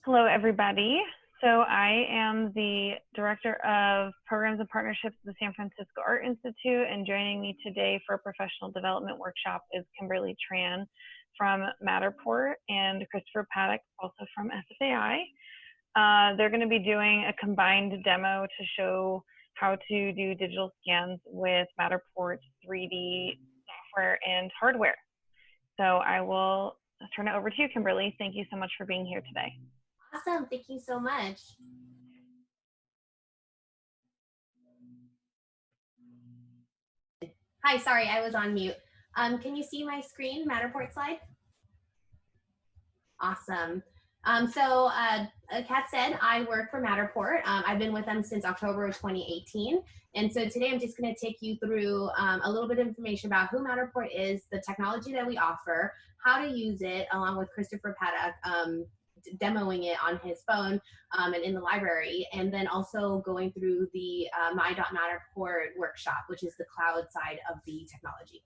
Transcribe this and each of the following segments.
Hello, everybody. So I am the Director of Programs and Partnerships at the San Francisco Art Institute, and joining me today for a professional development workshop is Kimberly Tran from Matterport and Christopher Paddock, also from SFAI. They're going to be doing a combined demo to show how to do digital scans with Matterport's 3D software and hardware. So I will turn it over to you, Kimberly. Thank you so much for being here today. Awesome, thank you so much. Hi, sorry, I was on mute. Can you see my screen, Matterport slide? Awesome. Kat said, I work for Matterport. I've been with them since October of 2018. And so today I'm just gonna take you through a little bit of information about who Matterport is, the technology that we offer, how to use it, along with Christopher Paddock, demoing it on his phone and in the library, and then also going through the My.Matterport workshop, which is the cloud side of the technology.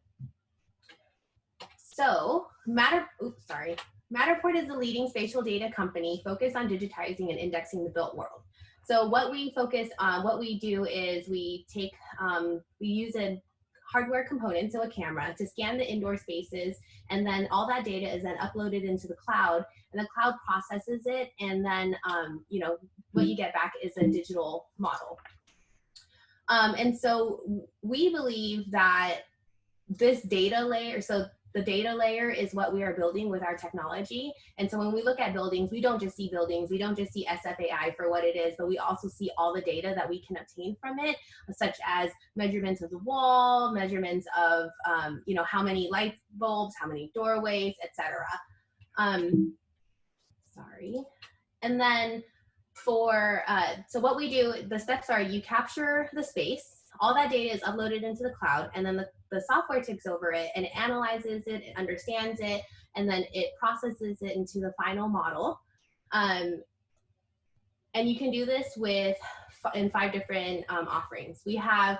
So Matterport is the leading spatial data company focused on digitizing and indexing the built world. So what we focus on, what we do is we take, we use a hardware component, so a camera, to scan the indoor spaces, and then all that data is then uploaded into the cloud, and the cloud processes it, and then what you get back is a digital model. And so we believe that this data layer, so the data layer is what we are building with our technology. And so when we look at buildings, we don't just see buildings, we don't just see SFAI for what it is, but we also see all the data that we can obtain from it, such as measurements of the wall, measurements of how many light bulbs, how many doorways, etc. And then so what we do, the steps are: you capture the space, all that data is uploaded into the cloud, and then the software takes over it and it analyzes it, it understands it, and then it processes it into the final model. And you can do this in 5 different offerings. We have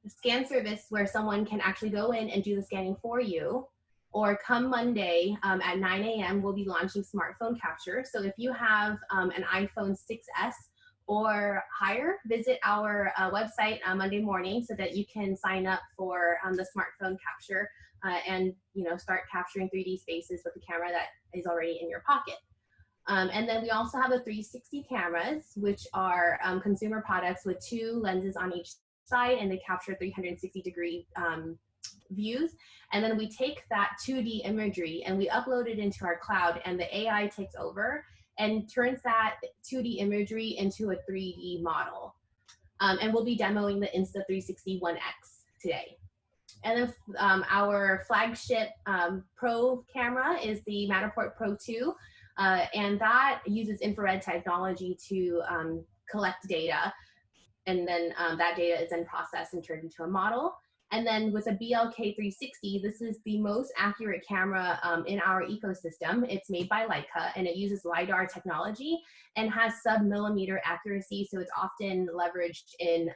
a scan service where someone can actually go in and do the scanning for you. Or come Monday at 9 a.m., we'll be launching smartphone capture. So if you have an iPhone 6S or higher, visit our website Monday morning so that you can sign up for the smartphone capture and start capturing 3D spaces with the camera that is already in your pocket. And then we also have the 360 cameras, which are consumer products with 2 lenses on each side, and they capture 360-degree views. And then we take that 2D imagery and we upload it into our cloud, and the AI takes over and turns that 2D imagery into a 3D model. And we'll be demoing the Insta360 One X today. And then our flagship Pro camera is the Matterport Pro 2, and that uses infrared technology to collect data, and then that data is then processed and turned into a model. And then with a BLK360, this is the most accurate camera in our ecosystem. It's made by Leica, and it uses LiDAR technology and has sub-millimeter accuracy, so it's often leveraged in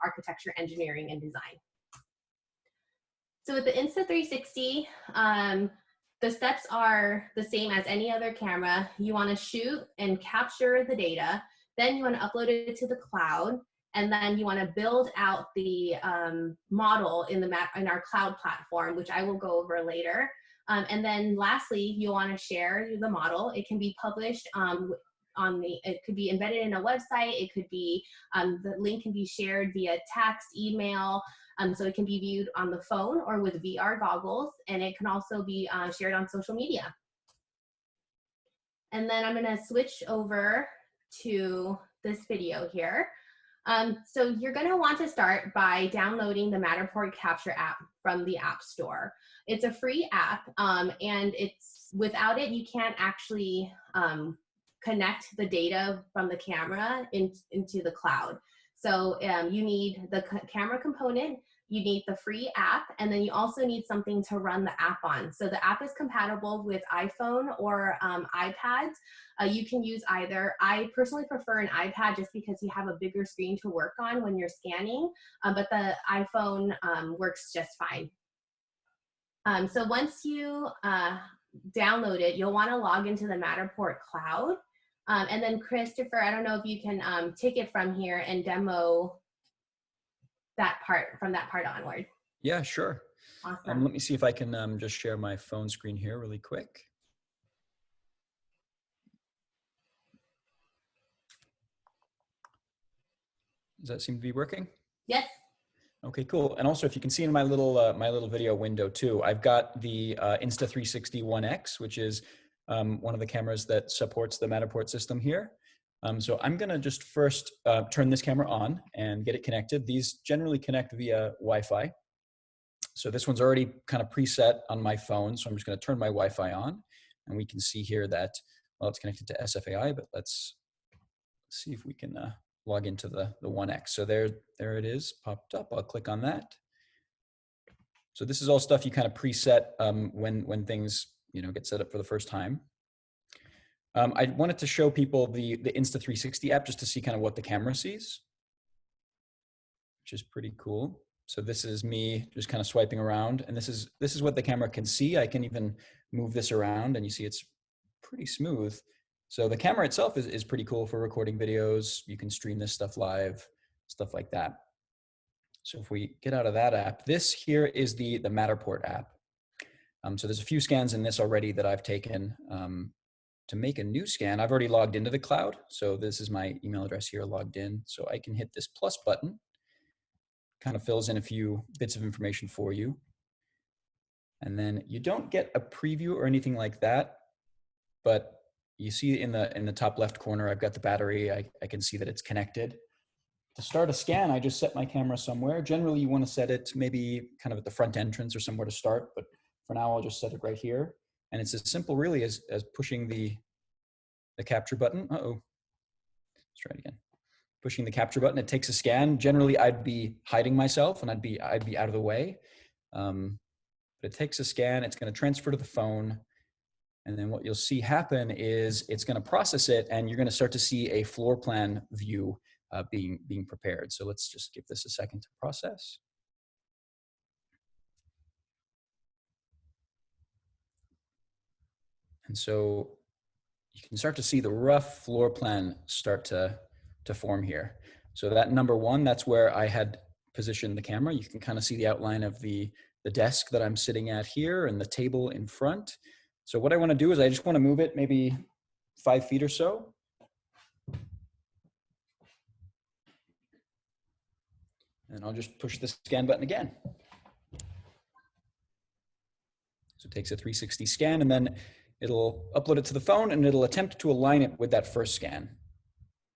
architecture, engineering, and design. So with the Insta360, the steps are the same as any other camera. You want to shoot and capture the data, then you want to upload it to the cloud, and then you want to build out the model in our cloud platform, which I will go over later. And then lastly, you want to share the model. It can be published it could be embedded in a website. It could be, the link can be shared via text, email, so it can be viewed on the phone or with VR goggles, and it can also be shared on social media. And then I'm going to switch over to this video here. So you're going to want to start by downloading the Matterport Capture app from the App Store. It's a free app, and without it, you can't actually connect the data from the camera into the cloud. So you need the camera component, you need the free app, and then you also need something to run the app on. So the app is compatible with iPhone or iPads. You can use either. I personally prefer an iPad just because you have a bigger screen to work on when you're scanning, but the iPhone works just fine. So once you download it, you'll want to log into the Matterport cloud. And then Christopher, I don't know if you can take it from here and demo that part, from that part onward. Yeah, sure. Awesome. Let me see if I can just share my phone screen here really quick. Does that seem to be working? Yes. Okay, cool. And also, if you can see in my little video window too, I've got the Insta360 One X, which is one of the cameras that supports the Matterport system here. So I'm gonna just first turn this camera on and get it connected. These generally connect via Wi-Fi. So this one's already kind of preset on my phone. So I'm just gonna turn my Wi-Fi on, and we can see here that, well, it's connected to SFAI, but let's see if we can log into the One X. So there it is, popped up. I'll click on that. So this is all stuff you kind of preset when things get set up for the first time. I wanted to show people the Insta360 app just to see kind of what the camera sees, which is pretty cool. So this is me just kind of swiping around, and this is what the camera can see. I can even move this around, and you see it's pretty smooth. So the camera itself is pretty cool for recording videos. You can stream this stuff live, stuff like that. So if we get out of that app, this here is the Matterport app. So there's a few scans in this already that I've taken. To make a new scan, I've already logged into the cloud. So this is my email address here logged in. So I can hit this plus button. Kind of fills in a few bits of information for you. And then you don't get a preview or anything like that, but you see in the top left corner, I've got the battery. I can see that it's connected. To start a scan, I just set my camera somewhere. Generally, you want to set it maybe kind of at the front entrance or somewhere to start, but for now, I'll just set it right here. And it's as simple really as pushing the capture button. Uh-oh, let's try it again. Pushing the capture button, it takes a scan. Generally, I'd be hiding myself and I'd be out of the way. But it takes a scan, it's gonna transfer to the phone. And then what you'll see happen is it's gonna process it, and you're gonna start to see a floor plan view being prepared. So let's just give this a second to process. And so you can start to see the rough floor plan start to form here. So that number one, that's where I had positioned the camera. You can kind of see the outline of the desk that I'm sitting at here and the table in front. So what I want to do is I just want to move it maybe 5 feet or so. And I'll just push the scan button again. So it takes a 360 scan, and then it'll upload it to the phone, and it'll attempt to align it with that first scan.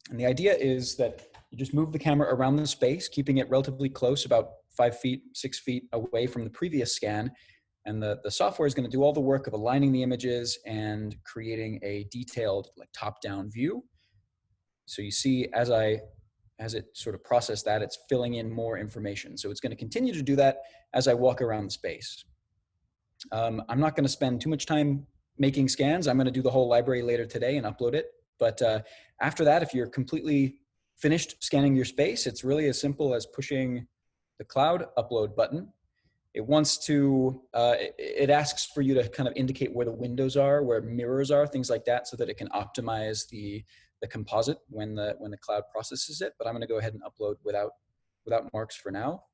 And the idea is that you just move the camera around the space, keeping it relatively close, about 5 feet, 6 feet away from the previous scan. And the software is going to do all the work of aligning the images and creating a detailed, like, top-down view. So you see, as it sort of processes that, it's filling in more information. So it's going to continue to do that as I walk around the space. I'm not going to spend too much time making scans. I'm going to do the whole library later today and upload it. But after that, if you're completely finished scanning your space, it's really as simple as pushing the cloud upload button. It wants to, it asks for you to kind of indicate where the windows are, where mirrors are, things like that, so that it can optimize the composite when the cloud processes it. But I'm going to go ahead and upload without marks for now.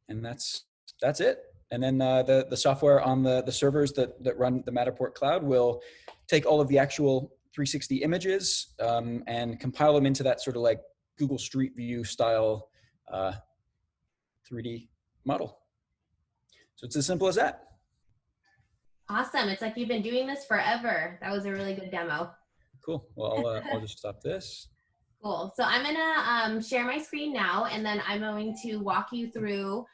And that's it. And then the software on the servers that run the Matterport cloud will take all of the actual 360 images and compile them into that sort of like Google Street View style 3D model. So it's as simple as that. Awesome. It's like you've been doing this forever. That was a really good demo. Cool. Well, I'll just stop this. Cool. So I'm going to share my screen now, and then I'm going to walk you through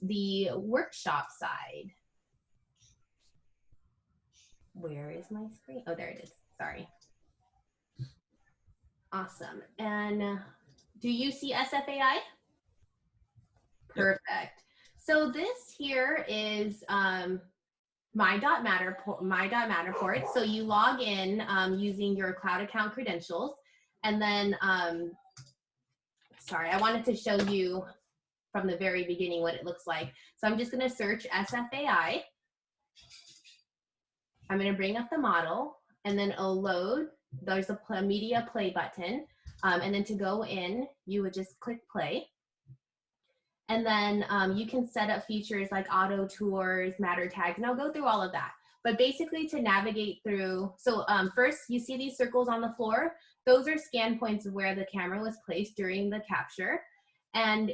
the workshop side. Where is my screen? Oh, there it is. Sorry. Awesome. And do you see SFAI? Perfect. So this here is my.matterport. So you log in using your cloud account credentials. And then, sorry, I wanted to show you from the very beginning what it looks like. So I'm just going to search SFAI. I'm going to bring up the model, and then it'll load. There's a media play button. And then to go in, you would just click play. And then you can set up features like auto tours, matter tags, and I'll go through all of that. But basically to navigate through, so first you see these circles on the floor. Those are scan points of where the camera was placed during the capture. And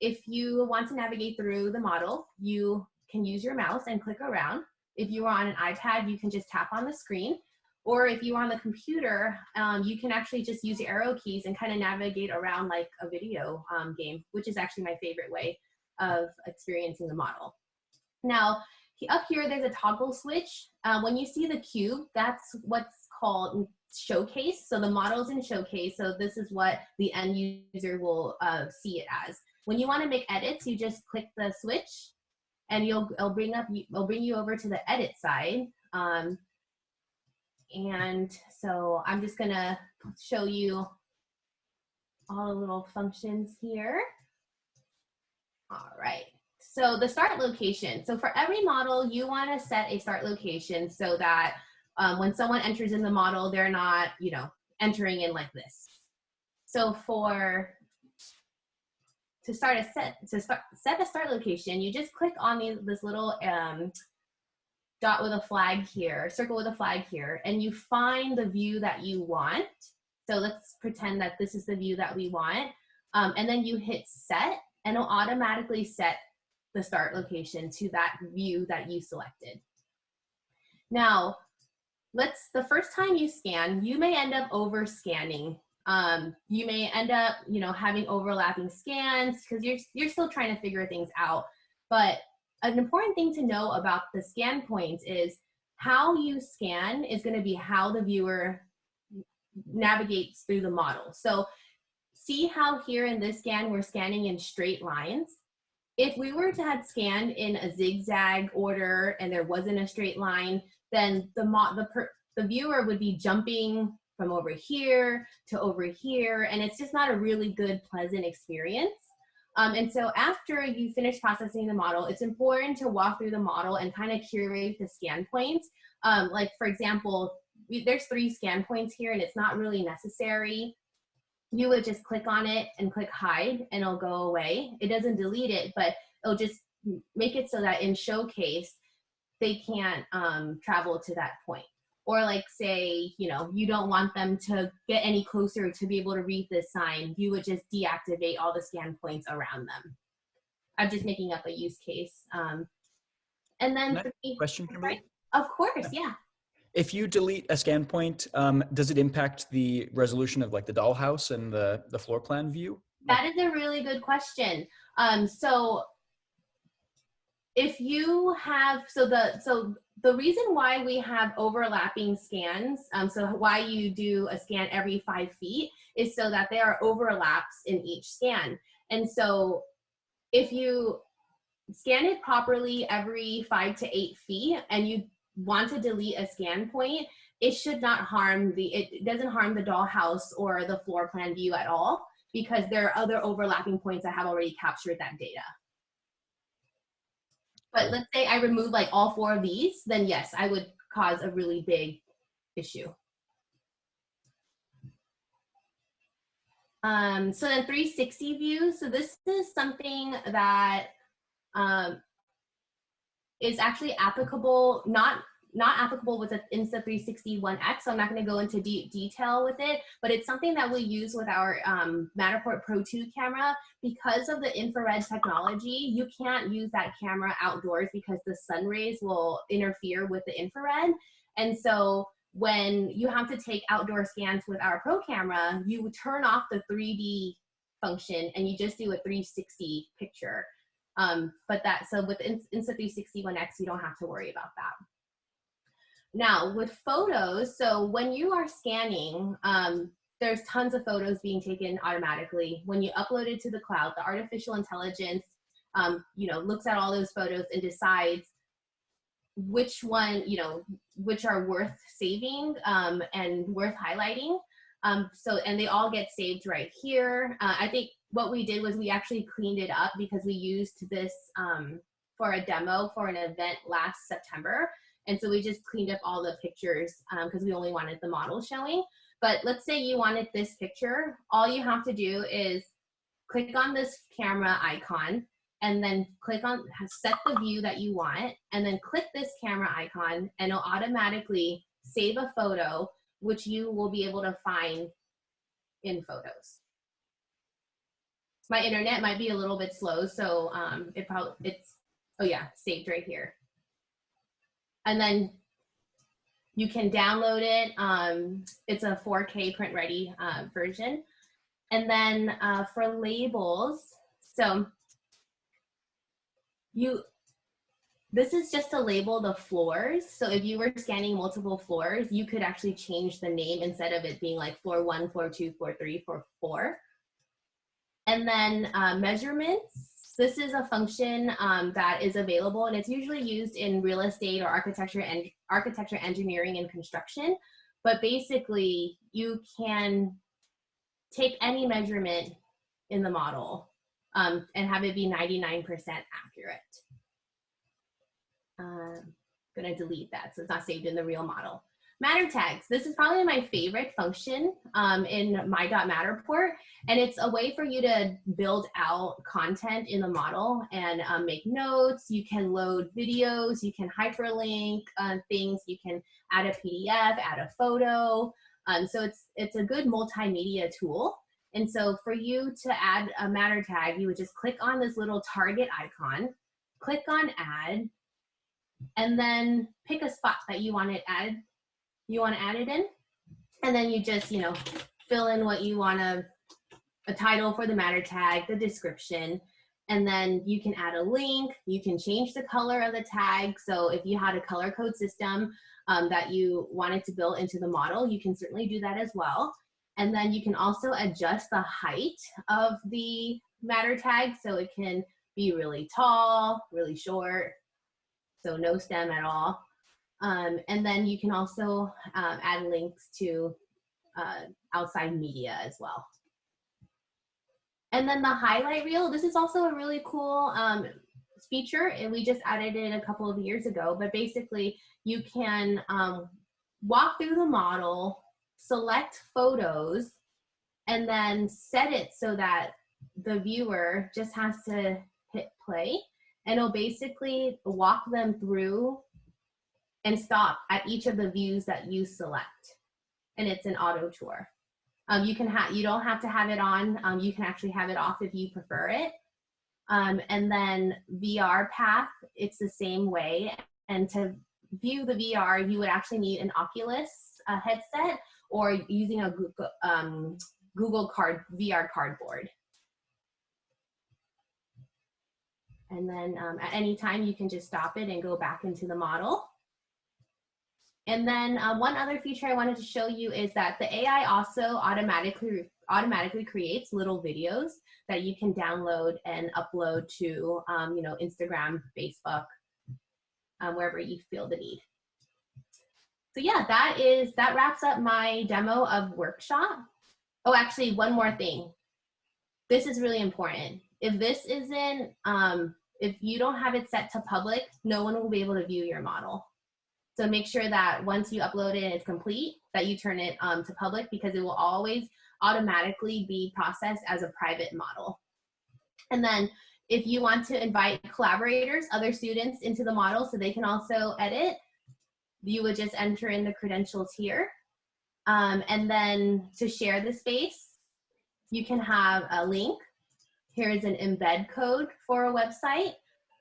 if you want to navigate through the model, you can use your mouse and click around. If you are on an iPad, you can just tap on the screen. Or if you're on the computer, you can actually just use the arrow keys and kind of navigate around like a video game, which is actually my favorite way of experiencing the model. Now, up here, there's a toggle switch. When you see the cube, that's what's called showcase. So the model's in showcase. So this is what the end user will see it as. When you want to make edits, you just click the switch, and it'll bring you over to the edit side. And so I'm just gonna show you all the little functions here. All right, so the start location. So for every model, you wanna set a start location so that when someone enters in the model, they're not, you know, entering in like this. So to set a start location, you just click on this little dot with a flag here, circle with a flag here, and you find the view that you want. So let's pretend that this is the view that we want. And then you hit set, and it'll automatically set the start location to that view that you selected. Now, the first time you scan, you may end up over scanning. You may end up, you know, having overlapping scans because you're still trying to figure things out. But an important thing to know about the scan points is how you scan is going to be how the viewer navigates through the model. So see how here in this scan, we're scanning in straight lines. If we were to have scanned in a zigzag order and there wasn't a straight line, then the viewer would be jumping from over here to over here, and it's just not a really good, pleasant experience. And so after you finish processing the model, it's important to walk through the model and kind of curate the scan points. Like for example, there's 3 scan points here and it's not really necessary. You would just click on it and click hide and it'll go away. It doesn't delete it, but it'll just make it so that in showcase, they can't travel to that point. Or like say, you know, you don't want them to get any closer to be able to read this sign, you would just deactivate all the scan points around them. I'm just making up a use case. And then question, Kimberly? Of course, yeah. If you delete a scan point, does it impact the resolution of like the dollhouse and the floor plan view? That is a really good question. So if you have, so the reason why we have overlapping scans, so why you do a scan every 5 feet is so that there are overlaps in each scan. And so if you scan it properly every 5 to 8 feet and you want to delete a scan point, it should not harm it doesn't harm the dollhouse or the floor plan view at all, because there are other overlapping points that have already captured that data. But let's say I remove like all 4 of these, then yes, I would cause a really big issue. So then 360 view. So this is something that is actually applicable, not applicable with the Insta360 One X, so I'm not going to go into deep detail with it, but it's something that we use with our Matterport Pro 2 camera. Because of the infrared technology, you can't use that camera outdoors because the sun rays will interfere with the infrared. And so when you have to take outdoor scans with our Pro camera, you turn off the 3D function and you just do a 360 picture. So with Insta360 One X, you don't have to worry about that. Now with photos, so when you are scanning, there's tons of photos being taken automatically. When you upload it to the cloud, the artificial intelligence, looks at all those photos and decides which one, which are worth saving and worth highlighting. And they all get saved right here. I think what we did was we actually cleaned it up because we used this for a demo for an event last September. And so we just cleaned up all the pictures because we only wanted the model showing. But let's say you wanted this picture. All you have to do is click on this camera icon and then click on set the view that you want, and then click this camera icon, and it'll automatically save a photo, which you will be able to find in Photos. My internet might be a little bit slow, so it's, oh yeah, saved right here. And then you can download it. It's a 4K print ready version. And then for labels, so this is just to label the floors. So if you were scanning multiple floors, you could actually change the name instead of it being like floor 1, floor 2, floor 3, floor 4. And then measurements. This is a function that is available, and it's usually used in real estate or architecture, engineering, and construction. But basically, you can take any measurement in the model and have it be 99% accurate. I'm gonna delete that so it's not saved in the real model. Matter tags. This is probably my favorite function in my.matterport, and it's a way for you to build out content in the model and make notes. You can load videos, you can hyperlink things, you can add a PDF, add a photo. So it's a good multimedia tool. And so for you to add a matter tag, you would just click on this little target icon, click on add, and then pick a spot that you want to add it in. And then you just, fill in what you want a title for the matter tag, the description, and then you can add a link. You can change the color of the tag. So if you had a color code system that you wanted to build into the model, you can certainly do that as well. And then you can also adjust the height of the matter tag. So it can be really tall, really short, so no stem at all. And then you can also add links to outside media as well. And then the highlight reel, this is also a really cool feature, and we just added it a couple of years ago. But basically, you can walk through the model, select photos, and then set it so that the viewer just has to hit play, and it'll basically walk them through and stop at each of the views that you select. And it's an auto tour. You don't have to have it on. You can actually have it off if you prefer it. And then VR path, it's the same way. And to view the VR, you would actually need an Oculus headset or using a Google VR cardboard. And then at any time, you can just stop it and go back into the model. And then one other feature I wanted to show you is that the AI also automatically creates little videos that you can download and upload to Instagram, Facebook, wherever you feel the need. So yeah, that wraps up my demo of workshop. Oh, actually, one more thing. This is really important. If this isn't, if you don't have it set to public, no one will be able to view your model. So make sure that once you upload it and it's complete, that you turn it to public, because it will always automatically be processed as a private model. And then if you want to invite collaborators, other students into the model so they can also edit, you would just enter in the credentials here. And then to share the space, you can have a link. Here is an embed code for a website.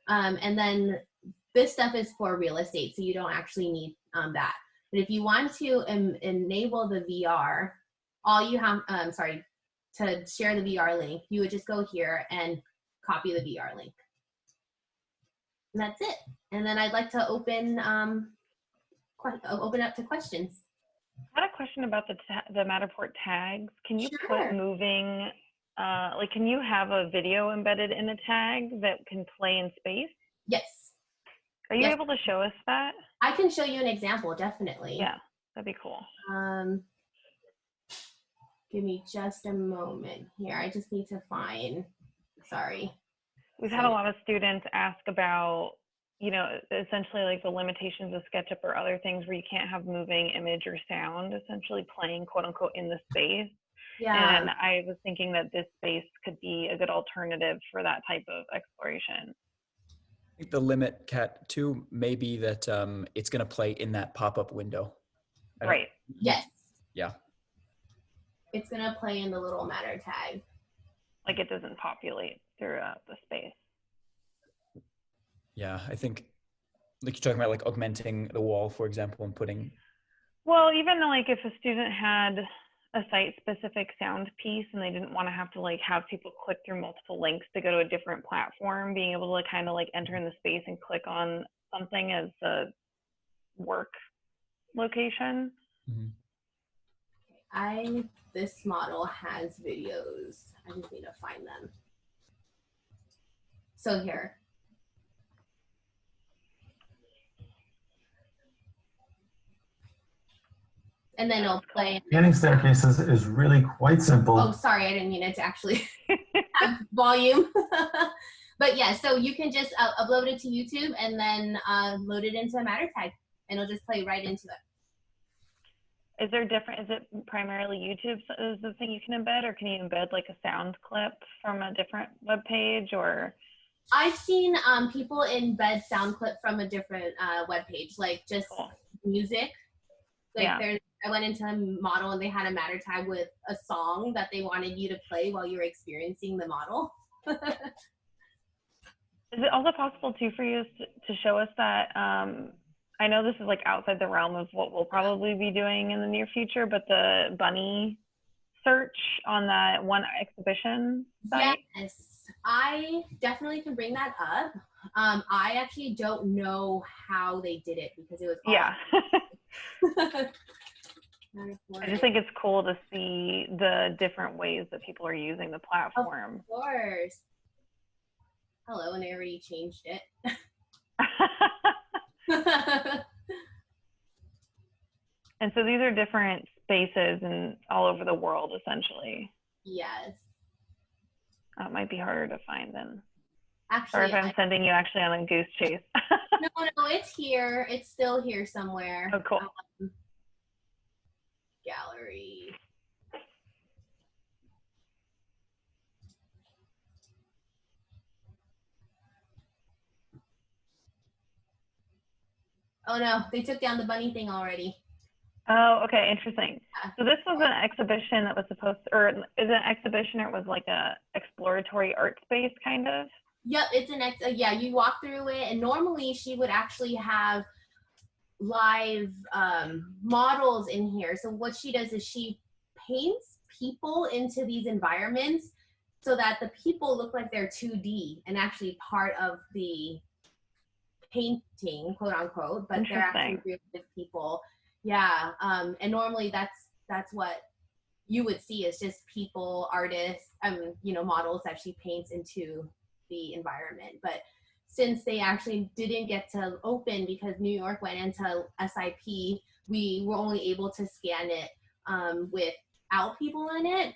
And then this stuff is for real estate, so you don't actually need that. But if you want to enable the VR, all you have, to share the VR link, you would just go here and copy the VR link. And that's it. And then I'd like to open up to questions. I had a question about the Matterport tags. Can you put moving, can you have a video embedded in a tag that can play in space? Yes. Are you able to show us that? I can show you an example, definitely. Yeah, that'd be cool. Give me just a moment here. I just need to find, sorry. We've had a lot of students ask about, you know, essentially like the limitations of SketchUp or other things where you can't have moving image or sound essentially playing quote unquote in the space. Yeah. And I was thinking that this space could be a good alternative for that type of exploration. I think the limit, Kat, too, may be that it's going to play in that pop-up window. Right. Yes. Yeah. It's going to play in the little matter tag. Like it doesn't populate throughout the space. Yeah, I think like you're talking about like augmenting the wall, for example, and putting. Well, even like if a student had a site-specific sound piece and they didn't want to have to like have people click through multiple links to go to a different platform, being able to kind of like enter in the space and click on something as the work location. Mm-hmm. This model has videos. I just need to find them. So here. And then it'll play. Scanning staircases is really quite simple. Oh, sorry, I didn't mean it to actually have volume. But yeah, so you can just upload it to YouTube and then load it into a matter tag, and it'll just play right into it. Is it primarily YouTube is the thing you can embed, or can you embed like a sound clip from a different web page? Or I've seen people embed sound clip from a different web page, like just music. Like I went into a model and they had a matter tag with a song that they wanted you to play while you were experiencing the model. Is it also possible too for you to show us that, I know this is like outside the realm of what we'll probably be doing in the near future, but the bunny search on that one exhibition site? Yes, I definitely can bring that up. I actually don't know how they did it because it was I just think it's cool to see the different ways that people are using the platform. Of course. Hello, and they already changed it. And so these are different spaces and all over the world, essentially. Yes. It might be harder to find then. Actually, or if I'm sending you actually on a goose chase. No, it's here. It's still here somewhere. Oh, cool. Gallery. Oh no, they took down the bunny thing already. Oh, okay, interesting. So this was an exhibition that was supposed to, or is it an exhibition or it was like a exploratory art space kind of? Yep, it's an yeah, you walk through it, and normally she would actually have live models in here. So what she does is she paints people into these environments so that the people look like they're 2D and actually part of the painting, quote unquote, but they're actually real people. Yeah, and normally that's what you would see is just people, artists, models that she paints into the environment. But since they actually didn't get to open because New York went into SIP, we were only able to scan it without people in it.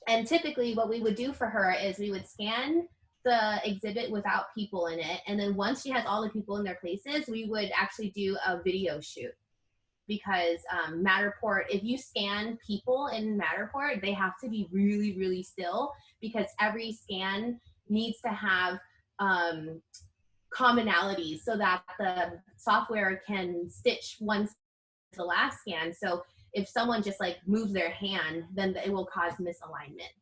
And typically what we would do for her is we would scan the exhibit without people in it. And then once she has all the people in their places, we would actually do a video shoot. Because Matterport, if you scan people in Matterport, they have to be really, really still because every scan needs to have commonalities so that the software can stitch one to the last scan. So if someone just like moves their hand, then it will cause misalignment.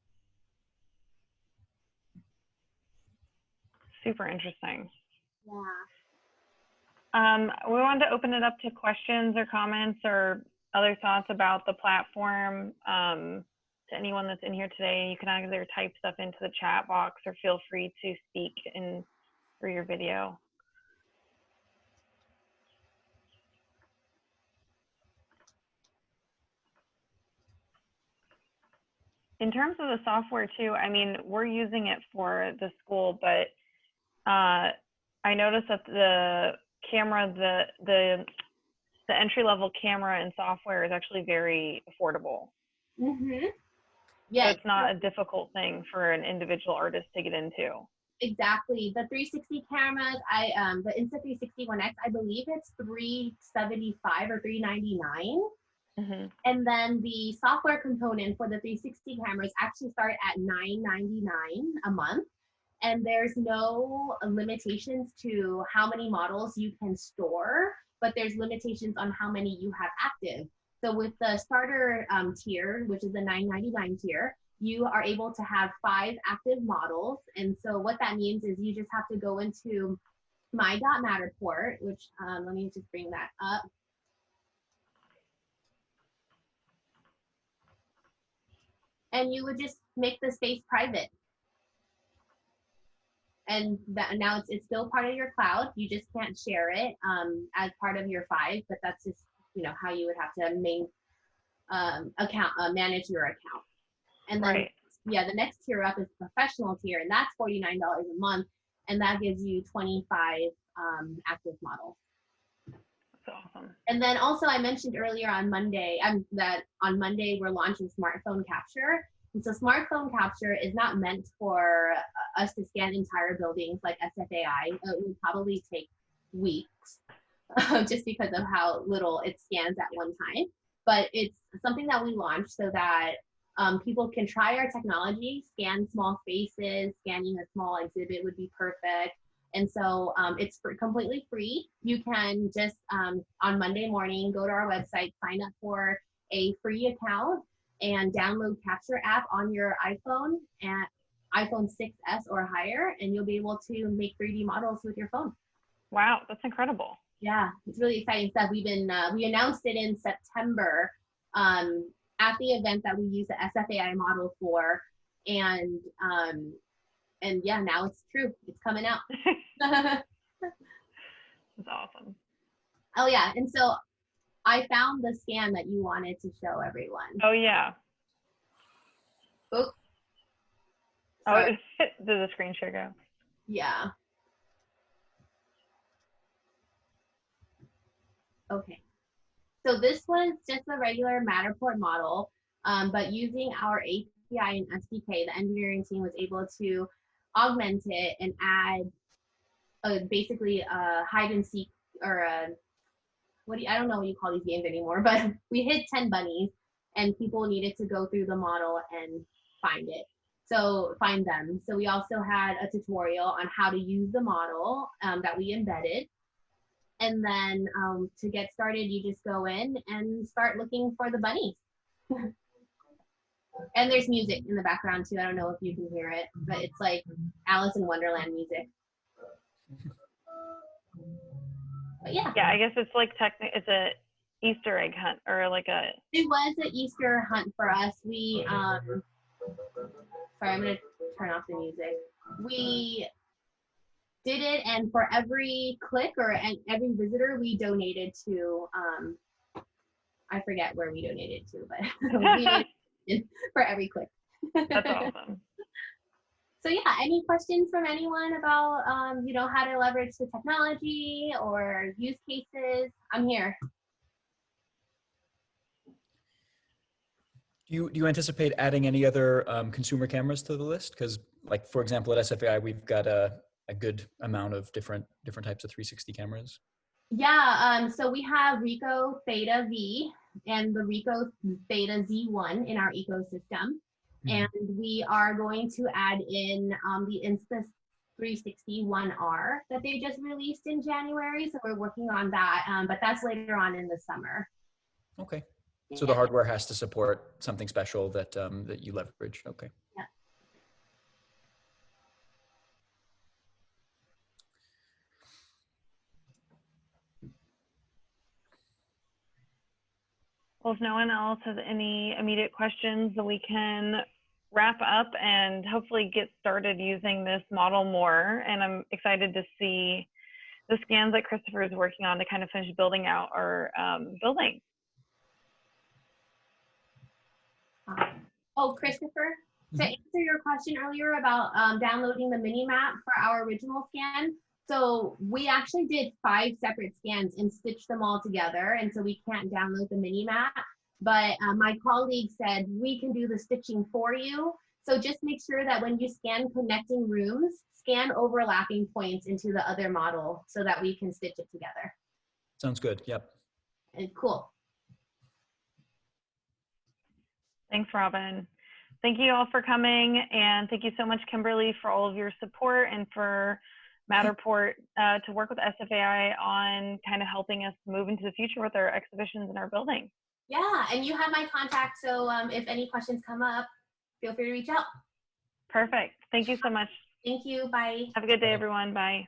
Super interesting. Yeah. We wanted to open it up to questions or comments or other thoughts about the platform to anyone that's in here today. You can either type stuff into the chat box or feel free to speak through your video. In terms of the software too, I mean, we're using it for the school, but I noticed that the camera, the entry-level camera and software is actually very affordable. Mm-hmm. Yeah, so it's not a difficult thing for an individual artist to get into. exactly. The 360 cameras, the Insta360 One X, I believe it's $375 or $399. Mm-hmm. And then the software component for the 360 cameras actually start at $999 a month. And there's no limitations to how many models you can store, but there's limitations on how many you have active. So with the starter tier, which is the $999 tier, you are able to have 5 active models. And so what that means is you just have to go into my.matterport, which let me just bring that up. And you would just make the space private. And that, now it's still part of your cloud. You just can't share it as part of your 5, but that's just, you know, how you would have to manage your account. And then, right. Yeah, the next tier up is professional tier, and that's $49 a month, and that gives you 25 active models. That's awesome. And then also I mentioned earlier on Monday that on Monday we're launching smartphone capture. And so smartphone capture is not meant for us to scan entire buildings like SFAI. It would probably take weeks just because of how little it scans at one time. But it's something that we launched so that people can try our technology, scan small spaces. Scanning a small exhibit would be perfect. And so it's completely free. You can just on Monday morning, go to our website, sign up for a free account, and download Capture app on your iPhone and iPhone 6s or higher, and you'll be able to make 3D models with your phone. Wow, that's incredible. Yeah, it's really exciting stuff. We announced it in September at the event that we use the SFAI model for, and yeah, now it's true. It's coming out. That's awesome. Oh yeah, and so I found the scan that you wanted to show everyone. Oh yeah. Oops. Oh, does the screen share go? Yeah. Okay. So this was just a regular Matterport model, but using our API and SDK, the engineering team was able to augment it and add basically a hide and seek, or I don't know what you call these games anymore, but we hid 10 bunnies and people needed to go through the model and find them. So we also had a tutorial on how to use the model that we embedded. And then to get started, you just go in and start looking for the bunnies. And there's music in the background too. I don't know if you can hear it, but it's like Alice in Wonderland music. But yeah. Yeah, I guess it's like it's a Easter egg hunt, or like a. It was an Easter hunt for us. We sorry, I'm gonna turn off the music. We did it, and for every click or every visitor, we donated to I forget where we donated to, but we donated for every click. That's awesome. So yeah, any questions from anyone about how to leverage the technology or use cases? I'm here. Do you anticipate adding any other consumer cameras to the list? Because, like, for example, at SFAI, we've got a good amount of different types of 360 cameras. Yeah, so we have Ricoh Theta V and the Ricoh Theta Z1 in our ecosystem. And we are going to add in the Insta360 One R that they just released in January. So we're working on that, but that's later on in the summer. Okay. So the hardware has to support something special that that you leverage. Okay. Yeah. Well, if no one else has any immediate questions, then we can wrap up and hopefully get started using this model more. And I'm excited to see the scans that Christopher is working on to kind of finish building out our building. Oh, Christopher, to answer your question earlier about downloading the mini map for our original scan. So we actually did 5 separate scans and stitched them all together. And so we can't download the mini map, but my colleague said we can do the stitching for you. So just make sure that when you scan connecting rooms, scan overlapping points into the other model so that we can stitch it together. Sounds good. Yep. And cool. Thanks, Robin. Thank you all for coming, and thank you so much, Kimberly, for all of your support and for Matterport to work with SFAI on kind of helping us move into the future with our exhibitions in our building. Yeah, and you have my contact, so if any questions come up, feel free to reach out. Perfect. Thank you so much. Thank you. Bye. Have a good day, everyone. Bye.